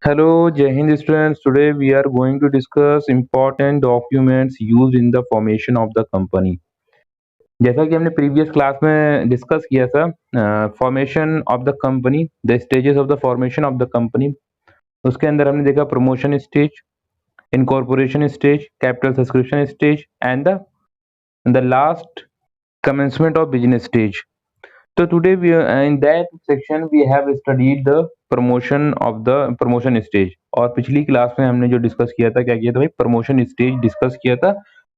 Hello, Jai Hind students. Today we are going to discuss important documents used in the formation of the company. जैसा कि हमने previous class में discuss किया था formation of the company, the stages of the formation of the company. उसके अंदर हमने देखा promotion stage, incorporation stage, capital subscription stage and the last commencement of business stage. So today in that section we have studied the promotion stage। और पिछली class में हमने जो discuss किया था, क्या किया था भाई, प्रमोशन स्टेज डिस्कस किया था।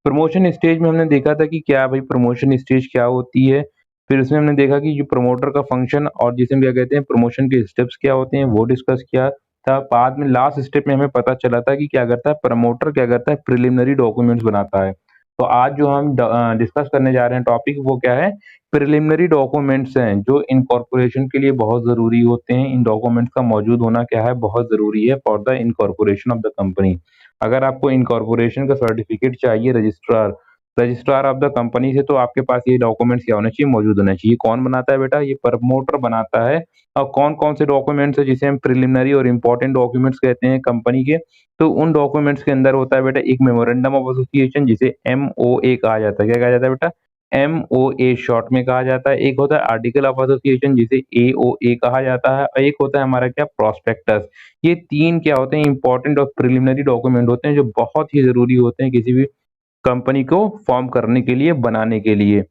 प्रमोशन स्टेज में हमने देखा था कि क्या भाई प्रमोशन स्टेज क्या होती है। फिर उसमें हमने देखा कि जो प्रमोटर का फंक्शन और जिसे हम क्या कहते हैं प्रमोशन के स्टेप्स क्या होते हैं वो डिस्कस किया था। बाद में लास्ट स्टेप में हमें पता चला था कि क्या करता है प्रमोटर, क्या करता है प्रिलिमिनरी डॉक्यूमेंट्स बनाता है। तो आज जो हम डिस्कस करने जा रहे हैं टॉपिक वो क्या है, प्रिलिमिनरी डॉक्यूमेंट्स हैं जो इनकॉर्पोरेशन के लिए बहुत ज़रूरी होते हैं। इन डॉक्यूमेंट्स का मौजूद होना क्या है, बहुत ज़रूरी है for the incorporation of the company. अगर आपको इनकॉर्पोरेशन का सर्टिफिकेट चाहिए registrar registrar of the company से, तो आपके पास ये डॉक्यूमेंट्स क्या होना चाहिए, मौजूद होना चाहिए। कौन बनाता है बेटा, ये प्रमोटर बनाता है। और कौन कौन से डॉक्यूमेंट्स है जिसे हम प्रिलिमिनरी और इम्पोर्टेंट डॉक्यूमेंट्स कहते हैं कंपनी के, तो उन डॉक्यूमेंट्स के अंदर होता है बेटा एक मेमोरेंडम ऑफ एसोसिएशन जिसे MOA कहा जाता है। क्या कहा जाता है बेटा, MOA शॉर्ट में कहा जाता है। एक होता है आर्टिकल ऑफ एसोसिएशन जिसे AOA कहा जाता है, और एक होता है हमारा क्या, प्रोस्पेक्टस। ये तीन क्या होते हैं, इंपॉर्टेंट और प्रिलिमिनरी डॉक्यूमेंट होते हैं जो बहुत ही जरूरी होते हैं किसी भी कंपनी को फॉर्म करने के लिए, बनाने के लिए।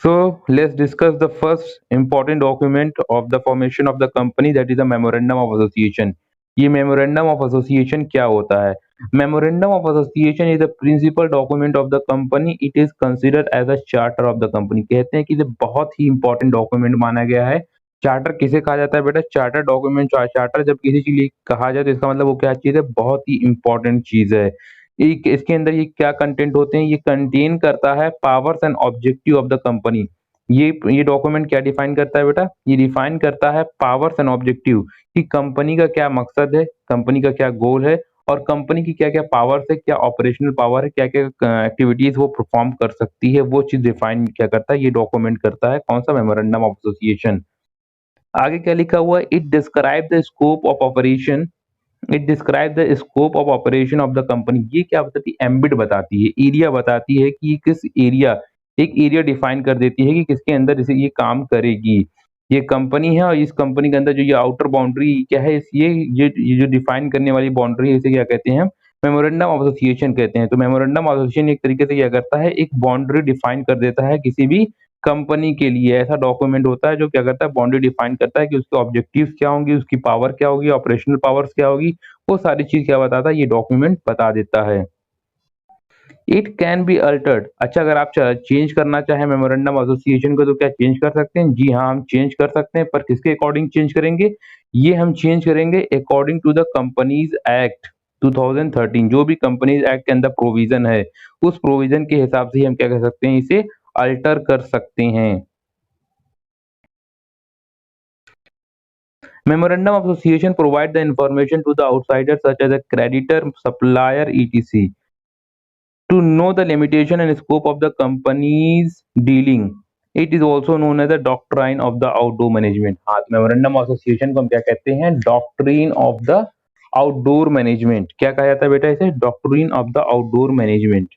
So let's discuss the first important document of the formation of the company, that is the memorandum of association। ये memorandum of association क्या होता है? Memorandum of association is the principal document of the company। It is considered as a charter of the company। कहते हैं कि ये बहुत ही important document माना गया है। चार्टर किसे कहा जाता है बेटा, चार्टर डॉक्यूमेंट, चार्टर जब किसी के लिए कहा जाए तो इसका मतलब वो क्या चीज है, बहुत ही इंपॉर्टेंट चीज है। इसके अंदर ये क्या कंटेंट होते हैं, ये कंटेन करता है powers and objective of the company. ये डॉक्यूमेंट क्या डिफाइन करता है बेटा, ये डिफाइन करता है पावर्स एंड ऑब्जेक्टिव कि कंपनी का क्या मकसद है, कंपनी का क्या गोल है, और कंपनी की क्या क्या पावर्स है, क्या ऑपरेशनल पावर है, क्या क्या एक्टिविटीज वो परफॉर्म कर सकती है, वो चीज डिफाइन क्या करता है, ये डॉक्यूमेंट करता है। कौन सा, मेमोरेंडम ऑफ एसोसिएशन। आगे क्या लिखा हुआ है, it describe the scope of operation. It describe the scope of operation of the company. ये क्या बताती है, एम्बिट बताती है, एरिया बताती है कि किस एरिया, एक एरिया डिफाइन कर देती है कि किसके अंदर इसे ये काम करेगी। ये कंपनी है और इस कंपनी के अंदर जो ये आउटर बाउंड्री क्या है, इस ये जो डिफाइन करने वाली बाउंड्री है इसे क्या कहते हैं, मेमोरेंडम ऑफ एसोसिएशन कहते हैं। तो मेमोरेंडम ऑफ एसोसिएशन एक तरीके से क्या करता है, एक बाउंड्री डिफाइन कर देता है किसी भी कंपनी के लिए। ऐसा डॉक्यूमेंट होता है जो क्या करता है, बाउंड्री डिफाइन करता है कि उसके ऑब्जेक्टिव्स क्या होंगी, उसकी पावर क्या होगी, ऑपरेशनल पावर्स क्या होगी, वो सारी चीज क्या बताता है, ये डॉक्यूमेंट बता देता है। It can be altered. अच्छा, अगर आप चेंज करना चाहें मेमोरेंडम एसोसिएशन को तो क्या चेंज कर सकते हैं, जी हाँ हम चेंज कर सकते हैं। पर किसके अकॉर्डिंग चेंज करेंगे, ये हम चेंज करेंगे according to the companies act 2013। जो भी कंपनीज एक्ट के अंदर प्रोविजन है उस प्रोविजन के हिसाब से ही हम क्या कर सकते हैं, इसे अल्टर कर सकते हैं। Memorandum of association provide the information to the outsiders such as a creditor, supplier, etc. to know the limitation and scope of the company's dealing. It is also known as the doctrine of the outdoor management। हाँ, memorandum of association को हम क्या कहते हैं, doctrine of the outdoor management. क्या कहा जाता है बेटा इसे, doctrine of the outdoor management.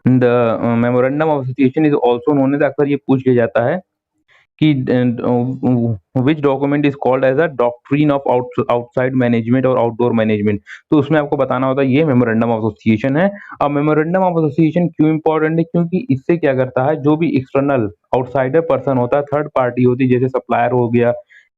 The memorandum of association is also known as, अक्सर ये पूछ लिया जाता है कि which document is called as a doctrine of outside management और आउटडोर मैनेजमेंट। तो उसमें आपको बताना होता है ये मेमोरेंडम ऑफ एसोसिएशन है। अब मेमोरेंडम ऑफ एसोसिएशन क्यों इंपॉर्टेंट है, क्योंकि इससे क्या करता है, जो भी एक्सटर्नल आउटसाइडर पर्सन होता है, थर्ड पार्टी होती है, जैसे सप्लायर हो गया,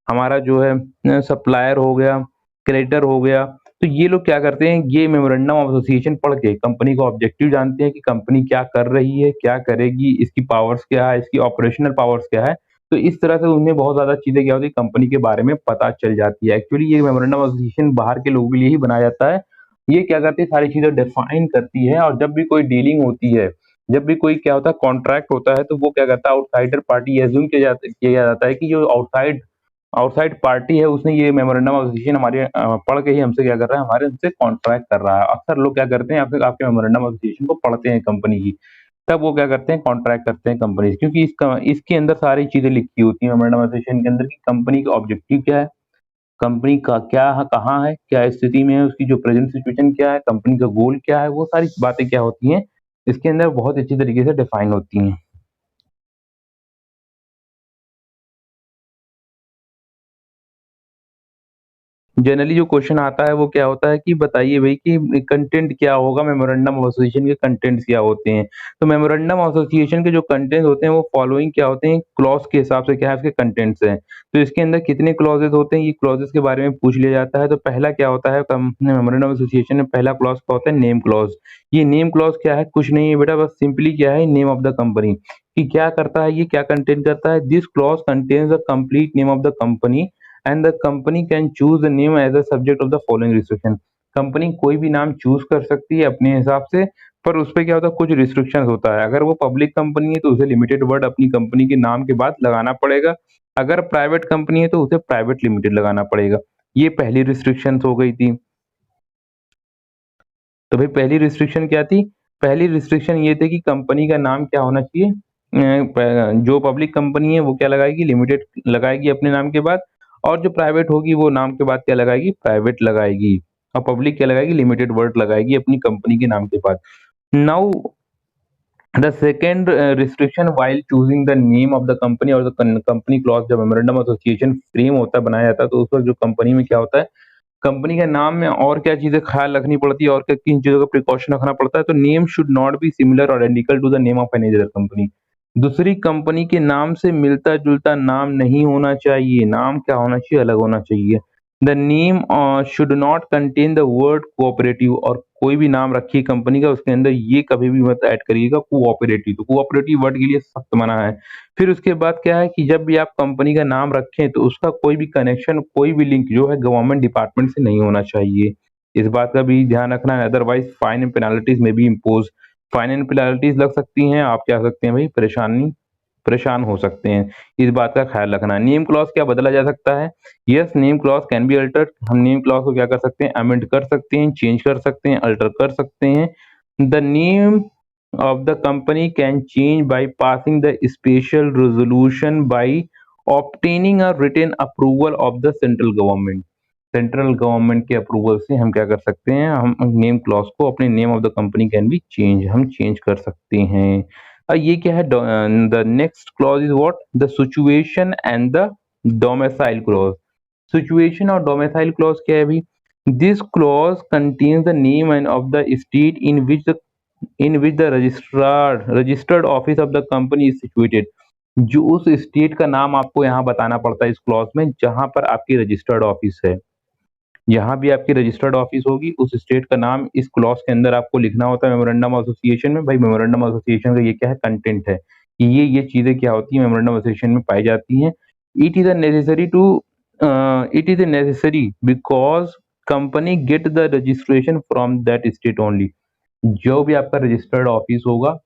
हमारा जो है सप्लायर हो गया, क्रेडिटर हो गया, तो ये लोग क्या करते हैं, ये मेमोरेंडम ऑफ एसोसिएशन पढ़ के कंपनी को ऑब्जेक्टिव जानते हैं कि कंपनी क्या कर रही है, क्या करेगी, इसकी पावर्स क्या है, इसकी ऑपरेशनल पावर्स क्या है। तो इस तरह से उन्हें बहुत ज्यादा चीजें क्या होती है, कंपनी के बारे में पता चल जाती है। एक्चुअली ये मेमोरेंडम ऑफ एसोसिएशन बाहर के लोगों के लिए ही बनाया जाता है। ये क्या करती है, सारी चीजें डिफाइन करती है। और जब भी कोई डीलिंग होती है, जब भी कोई क्या होता है कॉन्ट्रैक्ट होता है, तो वो क्या करता है, आउटसाइडर पार्टी एज्यूम किया जाता है कि जो आउटसाइड आउटसाइड पार्टी है उसने ये मेमोरेंडम ऑफ एसोसिएशन हमारे पढ़ के ही हमसे क्या कर रहा है, हमारे हमसे कॉन्ट्रैक्ट कर रहा है। अक्सर लोग क्या करते हैं, आपके मेमोरेंडम ऑफ एसोसिएशन को पढ़ते हैं कंपनी की, तब वो क्या करते हैं, कॉन्ट्रैक्ट करते हैं कंपनी से, क्योंकि इसके अंदर सारी चीजें लिखी होती हैं मेमोरेंडम ऑफ एसोसिएशन के अंदर, कि कंपनी का ऑब्जेक्टिव क्या है, कंपनी का क्या कहाँ है, क्या स्थिति में है, उसकी जो प्रेजेंट सिचुएशन क्या है, कंपनी का गोल क्या है, वो सारी बातें क्या होती हैं, इसके अंदर बहुत अच्छी तरीके से डिफाइन होती हैं। जनरली जो क्वेश्चन आता है वो क्या होता है कि बताइए भाई कि कंटेंट क्या होगा, मेमोरेंडम ऑफ एसोसिएशन के कंटेंट्स क्या होते हैं। तो मेमोरेंडम ऑफ एसोसिएशन के जो कंटेंट होते हैं वो फॉलोइंग क्या होते हैं, क्लॉज के हिसाब से क्या है उसके कंटेंट्स हैं। तो इसके अंदर कितने क्लॉजेस होते हैं, ये क्लॉजेस के बारे में पूछ लिया जाता है। तो पहला क्या होता है मेमोरेंडम ऑफ एसोसिएशन में, पहला क्लॉज क्या होता है, नेम क्लॉज। ये नेम क्लॉज क्या है, कुछ नहीं है बेटा, बस सिंपली क्या है, नेम ऑफ द कंपनी, कि क्या करता है, ये क्या कंटेंट करता है। This clause contains the complete name of the company and the company can choose the name as a subject of the following restriction. Company कोई भी नाम चूज कर सकती है अपने हिसाब से, पर उस पे क्या होता है, कुछ रिस्ट्रिक्शन होता है। अगर वो पब्लिक कंपनी है तो उसे लिमिटेड वर्ड अपनी कंपनी के नाम के बाद लगाना पड़ेगा, अगर प्राइवेट कंपनी है तो उसे प्राइवेट लिमिटेड लगाना पड़ेगा। ये पहली रिस्ट्रिक्शन हो गई थी। तो भाई पहली रिस्ट्रिक्शन क्या थी, पहली रिस्ट्रिक्शन ये थी कि कंपनी का नाम क्या होना चाहिए, जो पब्लिक कंपनी है वो क्या लगाएगी, लिमिटेड लगाएगी अपने नाम के बाद, और जो प्राइवेट होगी वो नाम के बाद क्या लगाएगी, प्राइवेट लगाएगी, और पब्लिक क्या लगाएगी, लिमिटेड वर्ड लगाएगी अपनी कंपनी के नाम के बाद। Now the second restriction while choosing the name of the company और द कंपनी क्लॉज, जब मेमोरेंडम एसोसिएशन फ्रेम होता है, बनाया जाता है, तो उस वक्त जो कंपनी में क्या होता है, कंपनी के नाम में और क्या चीजें ख्याल रखनी पड़ती है, और क्या किन चीजों का प्रिकॉशन रखना पड़ता है। तो name should not be similar और identical to the name of any other company. दूसरी कंपनी के नाम से मिलता जुलता नाम नहीं होना चाहिए, नाम क्या होना चाहिए, अलग होना चाहिए। The name should not contain the word cooperative, और कोई भी नाम रखिए कंपनी का, उसके अंदर ये कभी भी मत ऐड करिएगा कोऑपरेटिव, तो कोऑपरेटिव वर्ड के लिए सख्त मना है। फिर उसके बाद क्या है कि जब भी आप कंपनी का नाम रखें तो उसका कोई भी कनेक्शन, कोई भी लिंक जो है गवर्नमेंट डिपार्टमेंट से नहीं होना चाहिए। इस बात का भी ध्यान रखना है, अदरवाइज फाइन एंड पेनाल्टीज में भी इम्पोज, फाइन एंड पेनाल्टीज लग सकती हैं, आप क्या सकते हैं भाई, परेशान हो सकते हैं। इस बात का ख्याल रखना है। नेम क्लॉज क्या बदला जा सकता है, yes name clause can be altered, हम नेम क्लॉज को क्या कर सकते हैं, अमेंड कर सकते हैं, चेंज कर सकते हैं, अल्टर कर सकते हैं। The name of the company can change by passing the special resolution by obtaining a written approval of the central government। Central government के अप्रूवल से हम क्या कर सकते हैं, हम नेम क्लॉज को, अपने name of the company can be change, हम चेंज कर सकते हैं। ये क्या है, the next clause is what, the situation and the domicile clause. Situation और डोमिसाइल क्लॉज क्या है भी, this clause contains the name end of the state in which the registered office of the company is situated. जो उस state का नाम आपको यहाँ बताना पड़ता है इस क्लॉज में, जहां पर आपकी रजिस्टर्ड ऑफिस है। जहां भी आपकी रजिस्टर्ड ऑफिस होगी उस स्टेट का नाम इस क्लॉज के अंदर आपको लिखना होता है मेमोरेंडम ऑफ एसोसिएशन में। भाई मेमोरेंडम एसोसिएशन का ये क्या है, कंटेंट है, कि ये चीजें क्या होती है मेमोरेंडम एसोसिएशन में पाई जाती हैं। It is a necessary to it is a necessary because company get the registration from that state only. जो भी आपका रजिस्टर्ड ऑफिस होगा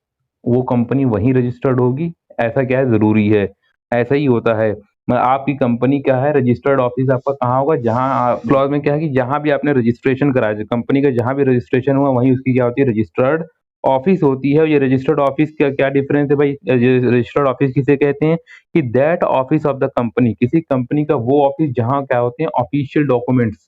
वो कंपनी वहीं रजिस्टर्ड होगी, ऐसा क्या है, जरूरी है, ऐसा ही होता है। आपकी कंपनी क्या है, रजिस्टर्ड ऑफिस आपका कहाँ होगा, जहाँ क्लॉज में क्या है कि जहाँ भी आपने रजिस्ट्रेशन कराया, कंपनी का जहाँ भी रजिस्ट्रेशन हुआ वहीं उसकी क्या होती है, रजिस्टर्ड ऑफिस होती है। ये रजिस्टर्ड ऑफिस का क्या डिफरेंस है भाई, रजिस्टर्ड ऑफिस किसे कहते हैं, कि that office of the company, किसी कंपनी का वो ऑफिस जहाँ क्या होते हैं, ऑफिशियल डॉक्यूमेंट्स,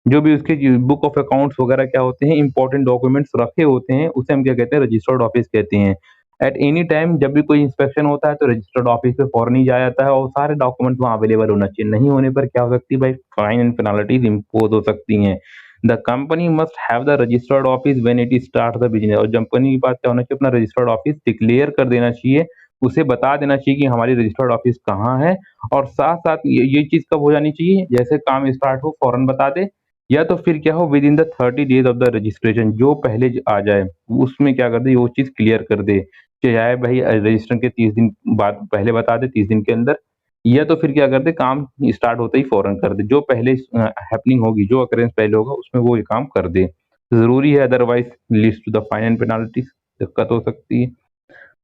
जो भी उसके बुक ऑफ अकाउंट्स वगैरह क्या होते हैं, इंपॉर्टेंट डॉक्यूमेंट्स रखे होते हैं, उसे हम क्या कहते हैं, रजिस्टर्ड ऑफिस कहते हैं। एट एनी टाइम जब भी कोई इंस्पेक्शन होता है तो रजिस्टर्ड ऑफिस पे फौरन ही जाया जाता है, और सारे डॉक्यूमेंट वहाँ अवेलेबल होना चाहिए। नहीं होने पर क्या हो सकती है भाई, फाइन एंड पेनाल्टीज इम्पोज हो सकती हैं। The company must have the registered office when it start the business, और कंपनी के पास क्या होना चाहिए, अपना रजिस्टर्ड ऑफिस डिक्लेयर कर देना चाहिए, उसे बता देना चाहिए कि हमारी रजिस्टर्ड ऑफिस कहाँ है। और साथ साथ ये चीज कब हो जानी चाहिए, जैसे काम स्टार्ट हो फौरन बता दे, या तो फिर क्या हो, with in the 30 days of the registration, जो पहले आ जाए उसमें क्या कर दे, वो चीज क्लियर कर दे, चाहे भाई रजिस्ट्रेशन के 30 दिन बाद पहले बता दे, 30 दिन के अंदर, या तो फिर क्या कर दे, काम स्टार्ट होते ही फौरन कर दे, जो पहले हैपनिंग होगी, जो अकरेंस पहले होगा उसमें वो ये काम कर दे, जरूरी है, otherwise leads to the fine and penalties, दिक्कत हो सकती है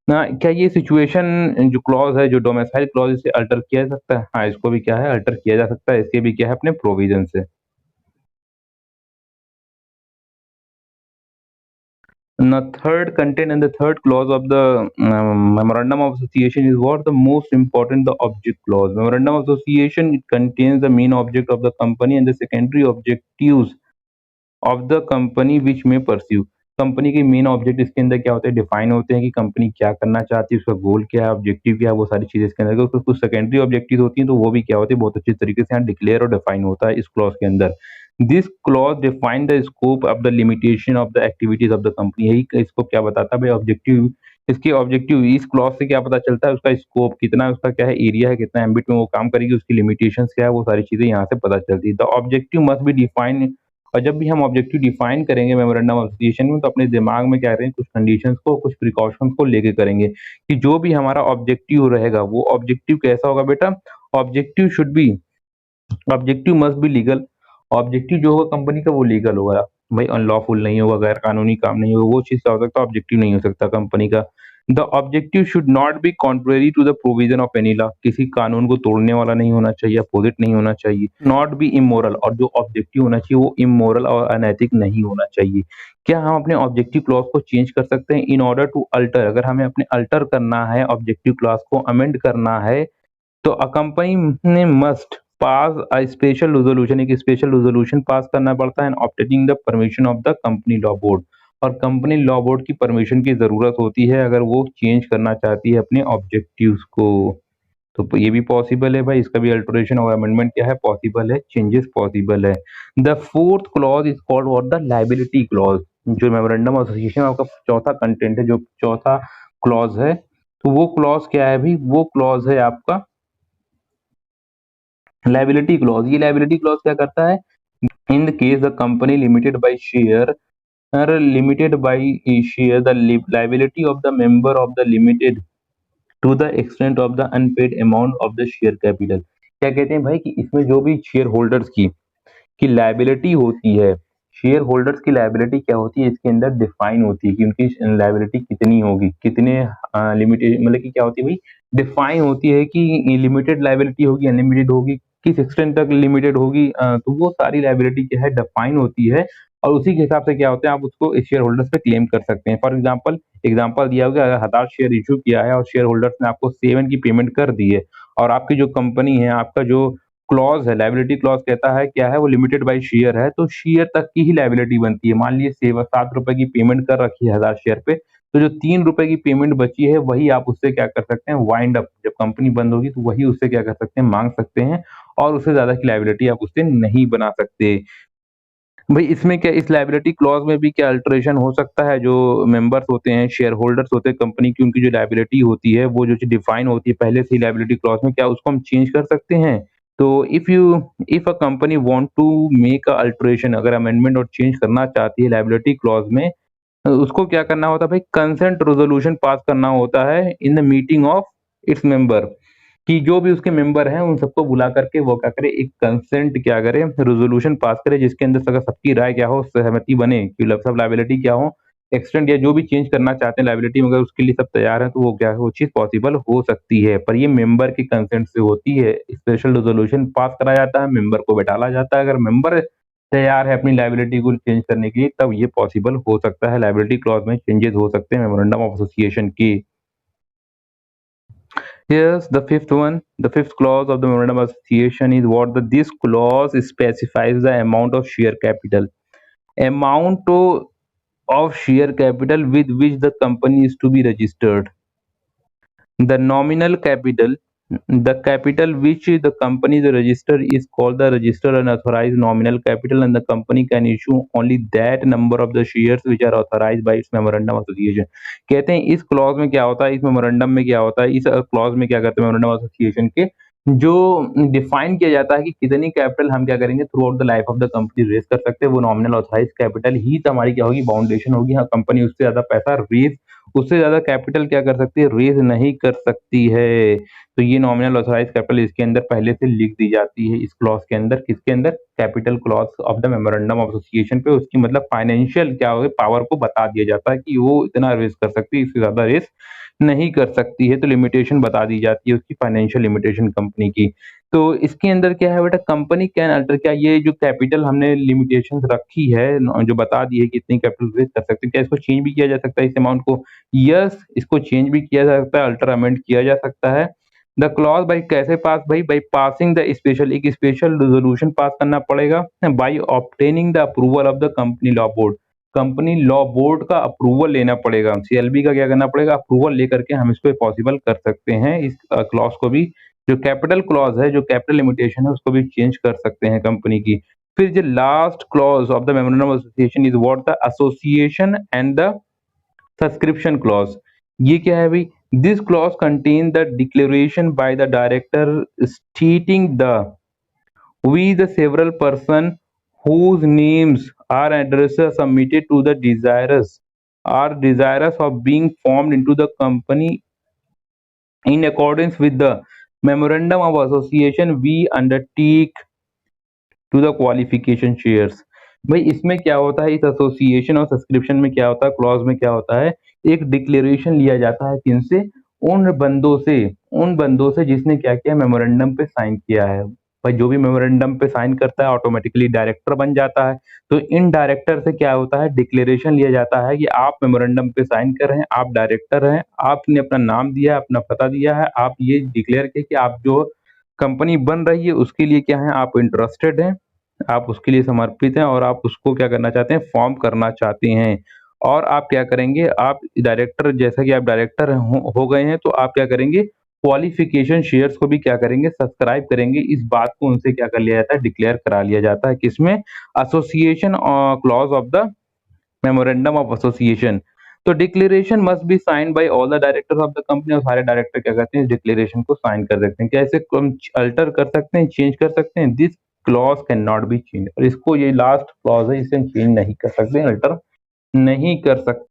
ना। क्या ये सिचुएशन जो क्लॉज है, जो डोमिसाइल क्लॉज, इसे अल्टर किया जा सकता है, हाँ इसको भी क्या है, अल्टर किया जा सकता है, इसके भी क्या है, अपने प्रोविजन से। The third content and the third clause of the memorandum of association is what the most important, the object clause. Memorandum of association, it contains the main object of the company and the secondary objectives of the company which में pursue. Company के main object इसके अंदर क्या होते हैं, define होते हैं कि कंपनी क्या करना चाहती है, उसका गोल क्या है, ऑब्जेक्टिव क्या है, वो सारी चीजें इसके अंदर। तो कुछ सेकेंडरी ऑब्जेक्टिव होती हैं तो वो भी क्या होती है, बहुत अच्छे तरीके से यहाँ डिक्लेयर और डिफाइन होता है इस क्लॉज के अंदर। This clause define the scope of the limitation of the activities of the company. यही इसको क्या बताता है भाई, ऑब्जेक्टिव। इसके ऑब्जेक्टिव इस क्लॉज से क्या पता चलता है, उसका स्कोप कितना है, उसका क्या है, एरिया है, कितना एम्बिट में वो काम करेगी, उसकी लिमिटेशंस क्या है, वो सारी चीजें यहाँ से पता चलती है। The objective must be define. और जब भी हम ऑब्जेक्टिव डिफाइन करेंगे मेमोरेंडम ऑफ एसोसिएशन में, तो अपने दिमाग में क्या करेंगे, कुछ कंडीशंस को, कुछ प्रिकॉशंस को लेके करेंगे कि जो भी हमारा ऑब्जेक्टिव रहेगा वो ऑब्जेक्टिव कैसा होगा बेटा। Objective should be, objective must be legal. Objective जो होगा कंपनी का वो लीगल होगा भाई, अनलॉफुल नहीं होगा, गैर कानूनी काम नहीं होगा, वो चीज क्या हो सकता है, ऑब्जेक्टिव नहीं हो सकता कंपनी का। The objective should not be contrary to the provision of any law. किसी कानून को तोड़ने वाला नहीं होना चाहिए, अपोजिट नहीं होना चाहिए। नॉट बी इमोरल, और जो ऑब्जेक्टिव होना चाहिए वो इमोरल और अनैतिक नहीं होना चाहिए। क्या हम अपने ऑब्जेक्टिव क्लॉज को चेंज कर सकते हैं इन ऑर्डर टू अल्टर? अगर हमें अपने अल्टर करना है, ऑब्जेक्टिव क्लॉज को अमेंड करना है, तो अ कंपनी ने must pass a special resolution, एक स्पेशल रेजोल्यूशन पास करना पड़ता है, obtaining the permission of the company law board. और कंपनी लॉ बोर्ड की परमिशन की जरूरत होती है अगर वो चेंज करना चाहती है अपने ऑब्जेक्टिव्स को। तो ये भी पॉसिबल है भाई, इसका भी अल्टरेशन और अमेंडमेंट क्या है, पॉसिबल है, चेंजेस पॉसिबल है। The fourth clause is called what, the liability clause. जो मेमोरेंडम ऑफ एसोसिएशन आपका चौथा कंटेंट है, जो चौथा क्लॉज है, तो वो क्लॉज क्या है भाई, वो क्लॉज है आपका लायबिलिटी क्लॉज। ये लायबिलिटी क्लॉज क्या करता है, in the case the company limited by share limited by share the liability of the member of the limited to the extent of the unpaid amount of the share capital। क्या कहते हैं भाई कि इसमें जो भी शेयर होल्डर्स की liability होती है, शेयर होल्डर्स की लायबिलिटी क्या होती है, इसके अंदर डिफाइन होती है कि उनकी लायबिलिटी कितनी होगी, कितने लिमिटेड, मतलब कि क्या होती है भाई, डिफाइन होती है कि लिमिटेड लायबिलिटी होगी, अनलिमिटेड होगी, किस एक्सटेंट तक लिमिटेड होगी। तो वो सारी लायबिलिटी क्या है, डिफाइन होती है, और उसी के हिसाब से क्या होता है, आप उसको शेयर होल्डर्स पे क्लेम कर सकते हैं। फॉर एग्जाम्पल दिया होगा, अगर 1000 शेयर इशू किया है और शेयर होल्डर्स ने आपको 7 की पेमेंट कर दी है, और आपकी जो कंपनी है, आपका जो क्लॉज है, लायबिलिटी क्लॉज कहता है क्या है, वो लिमिटेड बाय शेयर है, तो शेयर तक की ही लायबिलिटी बनती है। मान लीजिए 7 रुपए की पेमेंट कर रखी है 1000 शेयर पे, तो जो 3 रुपए की पेमेंट बची है वही आप उससे क्या कर सकते हैं, वाइंड अप, जब कंपनी बंद होगी तो वही उससे क्या कर सकते हैं, मांग सकते हैं, और उससे ज्यादा की लायबिलिटी आप उससे नहीं बना सकते। भाई इसमें क्या, इस लायबिलिटी क्लॉज में भी क्या अल्टरेशन हो सकता है, जो मेंबर्स होते हैं, शेयर होल्डर्स होते हैं कंपनी की, उनकी जो लायबिलिटी होती है, वो जो डिफाइन होती है पहले से ही लायबिलिटी क्लॉज में, क्या उसको हम चेंज कर सकते हैं? तो if a company want to make a alteration, अगर अमेंडमेंट और चेंज करना चाहती है लायबिलिटी क्लॉज में, उसको क्या करना होता है भाई, कंसेंट रेजोल्यूशन पास करना होता है in the meeting of its member. कि जो भी उसके मेंबर हैं उन सबको बुला करके वो क्या करे, एक कंसेंट क्या करे, रेजोल्यूशन पास करे, जिसके अंदर अगर सबकी राय क्या हो, सहमति बने कि सब लायबिलिटी क्या हो, एक्सटेंड या जो भी चेंज करना चाहते हैं लायबिलिटी में, अगर उसके लिए सब तैयार है तो वो क्या है, वो चीज पॉसिबल हो सकती है। पर ये मेंबर के कंसेंट से होती है। स्पेशल रेजोल्यूशन पास करा जाता है, मेंबर को बैठाला जाता है, अगर मेंबर तैयार है अपनी लायबिलिटी को चेंज करने के लिए, तब ये पॉसिबल हो सकता है, लायबिलिटी क्लॉज में चेंजेस हो सकते हैं मेमोरेंडम ऑफ एसोसिएशन की। Yes, the fifth one, the fifth clause of the memorandum of association is what, this clause specifies the amount of share capital. Amount of share capital with which the company is to be registered. The nominal capital, the capital which the company is registered is called the registered and authorized nominal capital, and the company can issue only that number of the shares which are authorized by its memorandum of association। कहते हैं इस clause में क्या होता है, इस memorandum में क्या होता है, इस क्लॉज में क्या करते हैं मेमोरेंडम ऑफ एसोसिएशन के, जो डिफाइन किया जाता है कि कितनी कैपिटल हम क्या करेंगे throughout the life of the company raise कर सकते हैं, वो नॉमिनल ऑथराइज कैपिटल ही तो हमारी क्या होगी, बाउंडेशन होगी। हाँ, कंपनी उससे ज्यादा पैसा रेज, उससे ज्यादा कैपिटल क्या कर सकती है, रेज नहीं कर सकती है। तो ये नॉमिनल ऑथराइज कैपिटल इसके अंदर पहले से लिख दी जाती है इस क्लॉज के अंदर, किसके अंदर, capital clause of the memorandum of association पे, उसकी मतलब फाइनेंशियल क्या होगी, पावर को बता दिया जाता है कि वो इतना रेज कर सकती है, इससे ज्यादा रेज नहीं कर सकती है, तो लिमिटेशन बता दी जाती है उसकी, फाइनेंशियल लिमिटेशन कंपनी की। तो इसके अंदर क्या है बेटा, कंपनी कैन अल्टर, क्या ये जो कैपिटल हमने लिमिटेशंस रखी है जो बता दी है कि इतनी कैपिटल रेज कर सकते हैं, क्या इसको चेंज भी किया जा सकता है इस अमाउंट को? यस, इसको चेंज भी किया जा सकता है, अल्टर अमेंड किया जा सकता है। द क्लॉज बाई कैसे पास भाई, बाई पासिंग द स्पेशल, एक स्पेशल रेजोल्यूशन पास करना पड़ेगा, by obtaining the approval of the company law board, company law board का अप्रूवल लेना पड़ेगा, सीएलबी का क्या करना पड़ेगा, अप्रूवल लेकर के हम इसको पॉसिबल कर सकते हैं, इस क्लॉज को भी, जो कैपिटल क्लॉज है, जो कैपिटल लिमिटेशन है, उसको भी चेंज कर सकते हैं कंपनी की। फिर जो last clause of the memorandum of association is what, the association and the subscription clause. ये क्या है भाई, this clause contain the declaration by the director stating the we the several person whose names are addresses submitted to the desirous are desirous of being formed into the company in accordance with the memorandum of association we undertake to the qualification shares। भाई इसमें क्या होता है, इस association और subscription में क्या होता है, क्लॉज में क्या होता है, एक डिक्लेरेशन लिया जाता है किनसे, उन बंदों से जिसने क्या किया, मेमोरेंडम पे साइन किया है। भाई जो भी मेमोरेंडम पे साइन करता है ऑटोमेटिकली डायरेक्टर बन जाता है। तो इन डायरेक्टर से क्या होता है, डिक्लेरेशन लिया जाता है कि आप मेमोरेंडम पे साइन कर रहे हैं, आप डायरेक्टर हैं, आपने अपना नाम दिया है, अपना पता दिया है, आप ये डिक्लेयर किया कि आप जो कंपनी बन रही है उसके लिए क्या है, आप इंटरेस्टेड हैं, आप उसके लिए समर्पित हैं और आप उसको क्या करना चाहते हैं, फॉर्म करना चाहते हैं। और आप क्या करेंगे, आप डायरेक्टर, जैसा कि आप डायरेक्टर हो गए हैं, तो आप क्या करेंगे, क्वालिफिकेशन शेयर्स को भी क्या करेंगे, सब्सक्राइब करेंगे। इस बात को उनसे क्या कर लिया जाता है, डिक्लेयर करा लिया जाता है, किसमें, association clause of the memorandum of association. तो declaration must be sign by all the directors of the company, और सारे डायरेक्टर क्या करते हैं, इस डिक्लेरेशन को साइन कर सकते हैं। कैसे हम अल्टर कर सकते हैं, चेंज कर सकते हैं, this clause can not be change, और इसको, ये लास्ट क्लॉज है, इसे चेंज नहीं कर सकते, अल्टर नहीं कर सकते।